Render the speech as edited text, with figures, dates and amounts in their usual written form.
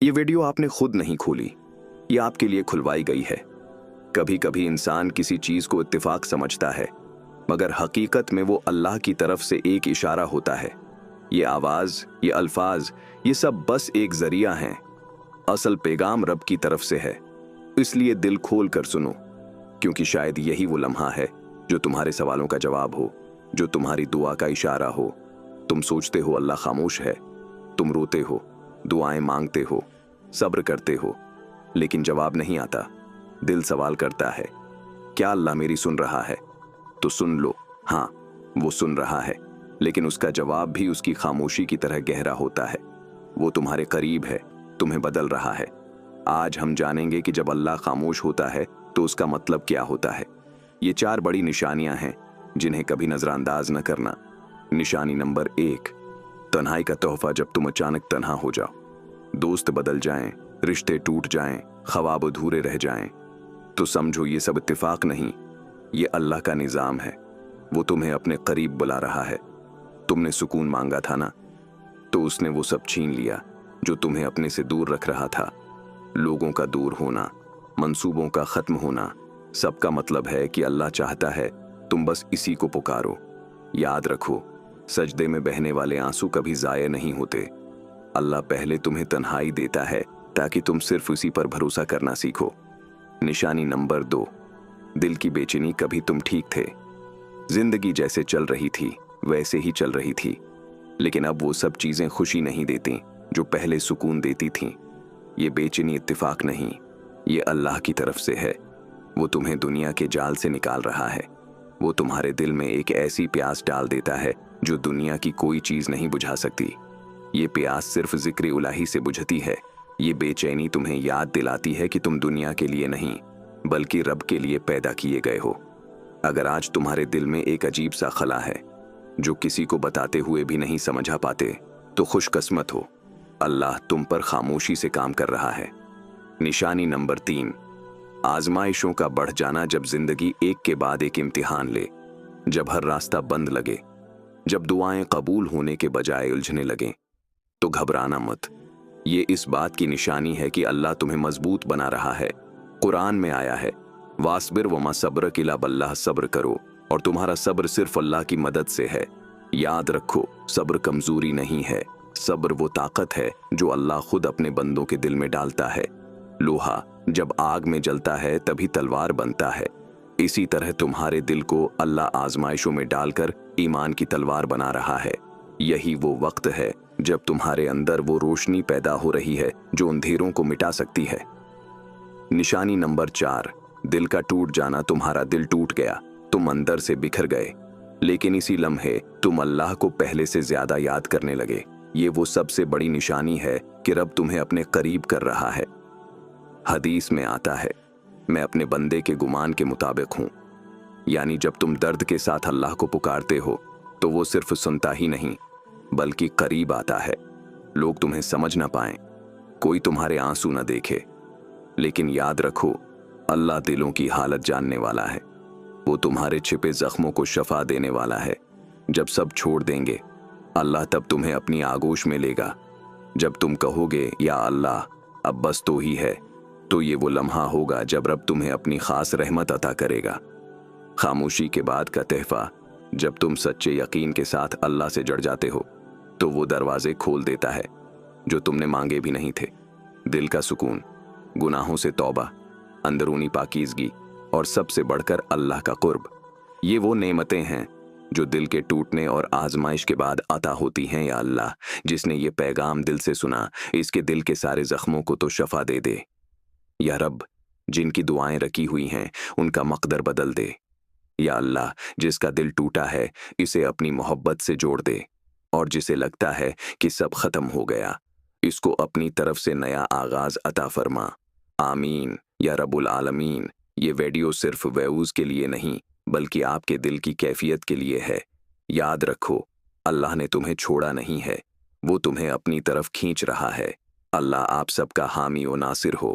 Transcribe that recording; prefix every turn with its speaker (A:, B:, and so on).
A: ये वीडियो आपने खुद नहीं खोली, ये आपके लिए खुलवाई गई है। कभी कभी इंसान किसी चीज को इत्तेफाक समझता है, मगर हकीकत में वो अल्लाह की तरफ से एक इशारा होता है। ये आवाज, ये अल्फाज, ये सब बस एक जरिया हैं। असल पैगाम रब की तरफ से है। इसलिए दिल खोल कर सुनो, क्योंकि शायद यही वो लम्हा है जो तुम्हारे सवालों का जवाब हो, जो तुम्हारी दुआ का इशारा हो। तुम सोचते हो अल्लाह खामोश है, तुम रोते हो, दुआएं मांगते हो, सब्र करते हो, लेकिन जवाब नहीं आता। दिल सवाल करता है, क्या अल्लाह मेरी सुन रहा है? तो सुन लो, हाँ, वो सुन रहा है, लेकिन उसका जवाब भी उसकी खामोशी की तरह गहरा होता है। वो तुम्हारे करीब है, तुम्हें बदल रहा है। आज हम जानेंगे कि जब अल्लाह खामोश होता है तो उसका मतलब क्या होता है। ये 4 बड़ी निशानियां हैं जिन्हें कभी नजरअंदाज न करना। निशानी नंबर 1, तन्हाई का तोहफा। जब तुम अचानक तन्हा हो जाओ, दोस्त बदल जाएं, रिश्ते टूट जाएं, ख्वाब अधूरे रह जाएं, तो समझो ये सब इत्तेफाक नहीं, ये अल्लाह का निज़ाम है। वो तुम्हें अपने करीब बुला रहा है। तुमने सुकून मांगा था ना, तो उसने वो सब छीन लिया जो तुम्हें अपने से दूर रख रहा था। लोगों का दूर होना, मंसूबों का खत्म होना, सबका मतलब है कि अल्लाह चाहता है तुम बस इसी को पुकारो। याद रखो, सजदे में बहने वाले आंसू कभी ज़ाया नहीं होते। अल्लाह पहले तुम्हें तन्हाई देता है ताकि तुम सिर्फ उसी पर भरोसा करना सीखो। निशानी नंबर 2, दिल की बेचैनी। कभी तुम ठीक थे, जिंदगी जैसे चल रही थी वैसे ही चल रही थी, लेकिन अब वो सब चीजें खुशी नहीं देती जो पहले सुकून देती थीं। ये बेचैनी इत्तेफाक नहीं, ये अल्लाह की तरफ से है। वो तुम्हें दुनिया के जाल से निकाल रहा है। वो तुम्हारे दिल में एक ऐसी प्यास डाल देता है जो दुनिया की कोई चीज नहीं बुझा सकती। ये प्यास सिर्फ जिक्र इलाही से बुझती है। ये बेचैनी तुम्हें याद दिलाती है कि तुम दुनिया के लिए नहीं, बल्कि रब के लिए पैदा किए गए हो। अगर आज तुम्हारे दिल में एक अजीब सा खला है जो किसी को बताते हुए भी नहीं समझा पाते, तो खुशकिस्मत हो, अल्लाह तुम पर खामोशी से काम कर रहा है। निशानी नंबर 3, आजमाइशों का बढ़ जाना। जब जिंदगी एक के बाद एक इम्तिहान ले, जब हर रास्ता बंद लगे, जब दुआएं कबूल होने के बजाय उलझने लगे, तो घबराना मत। ये इस बात की निशानी है कि अल्लाह तुम्हें मजबूत बना रहा है। कुरान में आया है, वास्बिर वमा सब्र किला बल्लाह, सब्र करो और तुम्हारा सब्र सिर्फ अल्लाह की मदद से है। याद रखो, सब्र कमजोरी नहीं है, सब्र वो ताकत है जो अल्लाह खुद अपने बंदों के दिल में डालता है। लोहा जब आग में जलता है तभी तलवार बनता है। इसी तरह तुम्हारे दिल को अल्लाह आजमाइशों में डालकर ईमान की तलवार बना रहा है। यही वो वक्त है जब तुम्हारे अंदर वो रोशनी पैदा हो रही है जो अंधेरों को मिटा सकती है। निशानी नंबर 4, दिल का टूट जाना। तुम्हारा दिल टूट गया, तुम अंदर से बिखर गए, लेकिन इसी लम्हे तुम अल्लाह को पहले से ज्यादा याद करने लगे। ये वो सबसे बड़ी निशानी है कि रब तुम्हें अपने करीब कर रहा है। हदीस में आता है, मैं अपने बंदे के गुमान के मुताबिक हूं। यानी जब तुम दर्द के साथ अल्लाह को पुकारते हो तो वो सिर्फ सुनता ही नहीं, बल्कि करीब आता है। लोग तुम्हें समझ ना पाएं, कोई तुम्हारे आंसू ना देखे, लेकिन याद रखो, अल्लाह दिलों की हालत जानने वाला है। वो तुम्हारे छिपे जख्मों को शफा देने वाला है। जब सब छोड़ देंगे, अल्लाह तब तुम्हें अपनी आगोश में लेगा। जब तुम कहोगे, या अल्लाह अब बस तो ही है, तो ये वो लम्हा होगा जब रब तुम्हें अपनी खास रहमत अता करेगा। खामोशी के बाद का तहफा। जब तुम सच्चे यकीन के साथ अल्लाह से जुड़ जाते हो, तो वो दरवाजे खोल देता है जो तुमने मांगे भी नहीं थे। दिल का सुकून, गुनाहों से तौबा, अंदरूनी पाकीज़गी और सबसे बढ़कर अल्लाह का कुर्ब। ये वो नेमतें हैं जो दिल के टूटने और आजमाइश के बाद अता होती हैं। या अल्लाह, जिसने ये पैगाम दिल से सुना, इसके दिल के सारे जख्मों को तो शफा दे दे। या रब, जिनकी दुआएं रखी हुई हैं उनका मकदर बदल दे। या अल्लाह, जिसका दिल टूटा है इसे अपनी मोहब्बत से जोड़ दे, और जिसे लगता है कि सब खत्म हो गया, इसको अपनी तरफ से नया आगाज अता फरमा। आमीन या रब्बुल आलमीन। ये वीडियो सिर्फ व्यूज के लिए नहीं, बल्कि आपके दिल की कैफियत के लिए है। याद रखो, अल्लाह ने तुम्हें छोड़ा नहीं है, वो तुम्हें अपनी तरफ खींच रहा है। अल्लाह आप सबका हामी और नासिर हो।